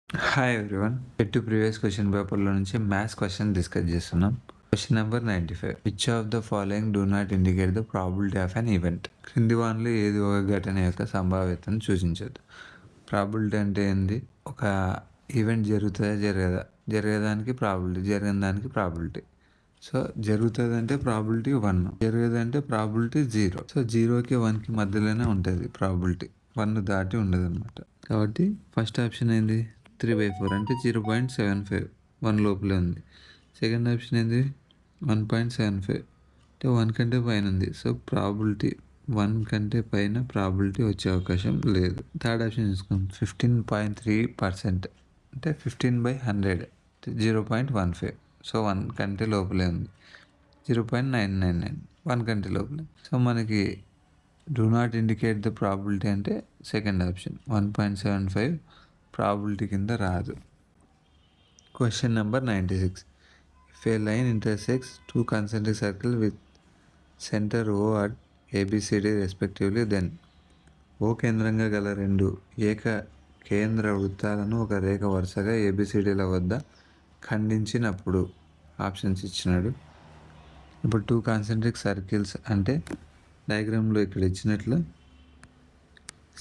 Hi everyone. Previous question పేపర్లో నుంచి maths question discuss చేస్తున్నాం. Question number 95. Which of the following do not indicate the probability of an event? క్రింది వానిలో ఏది ఒక ఘటన యొక్క సంభావ్యతను సూచించదు. ప్రాబిలిటీ అంటే ఏంది? ఒక ఈవెంట్ జరుగుతుందా జరగదా, జరిగేదానికి ప్రాబిలిటీ, జరిగిన దానికి ప్రాబిలిటీ. సో జరుగుతుంది అంటే ప్రాబిలిటీ 1, జరగదంటే ప్రాబిలిటీ 0. సో 0కి 1కి మధ్యలోనే ఉంటుంది ప్రాబిలిటీ, 1 దాటి ఉండదు అనమాట. కాబట్టి ఫస్ట్ ఆప్షన్ ఏంది? 3/4 అంటే 0.75, 1 లోపలే ఉంది. సెకండ్ ఆప్షన్ ఏంది? 1.75 అంటే 1 కంటే పైన ఉంది. సో ప్రాబిలిటీ 1 కంటే పైన ప్రాబిలిటీ వచ్చే అవకాశం లేదు. థర్డ్ ఆప్షన్ చూసుకుందాం. 15.3% అంటే 15/100, 0.15. సో 1 కంటే లోపలే ఉంది. 0.999, 1 కంటే లోపలే. సో మనకి do not indicate the probability అంటే సెకండ్ ఆప్షన్ 1.75 ప్రాబిలిటీ కింద రాదు. Question number 96. If A line intersects 2 concentric circles with center O at ABCD respectively, then O కేంద్రంగా గల 2 ఏక కేంద్ర వృత్తాలను ఒక రేఖ వరుసగా ABCDల వద్ద ఖండించినప్పుడు ఆప్షన్స్ ఇచ్చినాడు. ఇప్పుడు 2 concentric circles అంటే డయాగ్రామ్లో ఇక్కడ ఇచ్చినట్లు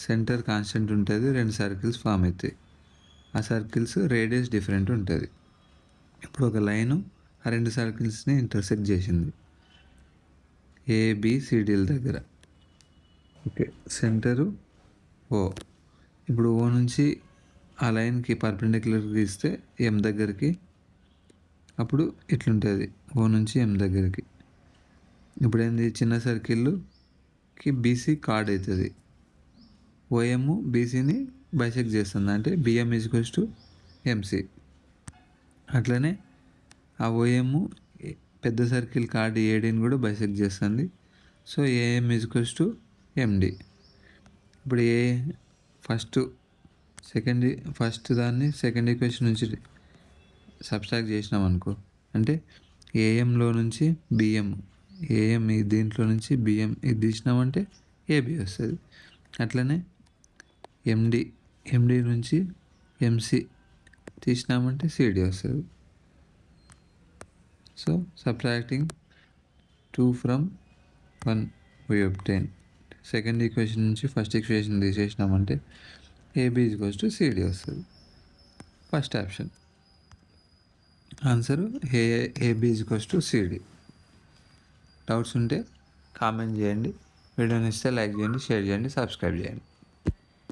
సెంటర్ కాన్స్టెంట్ ఉంటుంది, 2 సర్కిల్స్ ఫామ్ అవుతాయి. ఆ సర్కిల్స్ రేడియస్ డిఫరెంట్ ఉంటుంది. ఇప్పుడు ఒక లైను ఆ 2 సర్కిల్స్ని ఇంటర్సెక్ట్ చేసింది ABCDల దగ్గర. Okay, centre O. ఇప్పుడు O నుంచి ఆ లైన్కి పర్పెండిక్యులర్ గీస్తే M దగ్గరికి, అప్పుడు ఇట్లుంటుంది O నుంచి M దగ్గరికి. ఇప్పుడు ఏంది? చిన్న సర్కిల్కి BC కార్డ్ అవుతుంది. OM BCని బైసెక్ట్ చేస్తుంది, అంటే BM = MC. అట్లనే ఆ OM పెద్ద సర్కిల్ కార్డ్ ADని కూడా బైసెక్ట్ చేస్తుంది. So AM = MD. ఇప్పుడు ఫస్ట్ దాన్ని సెకండ్ ఈక్వేషన్ నుంచి సబ్స్ట్రాక్ట్ చేసినాం అనుకో, అంటే AMలో నుంచి BM, AM దీంట్లో నుంచి BM ఇది తీసినామంటే AB వస్తుంది. అట్లనే MD నుంచి MC తీసినామంటే CD వస్తుంది. So subtracting 2 from 1 we obtain. Second equation నుంచి ఫస్ట్ ఈక్వేషన్ తీసేసినామంటే AB = CD వస్తుంది. First option answer AB = CD. Doubts ఉంటే కామెంట్ చేయండి. వీడియోని ఇస్తే లైక్ చేయండి, షేర్ చేయండి, సబ్స్క్రైబ్ చేయండి.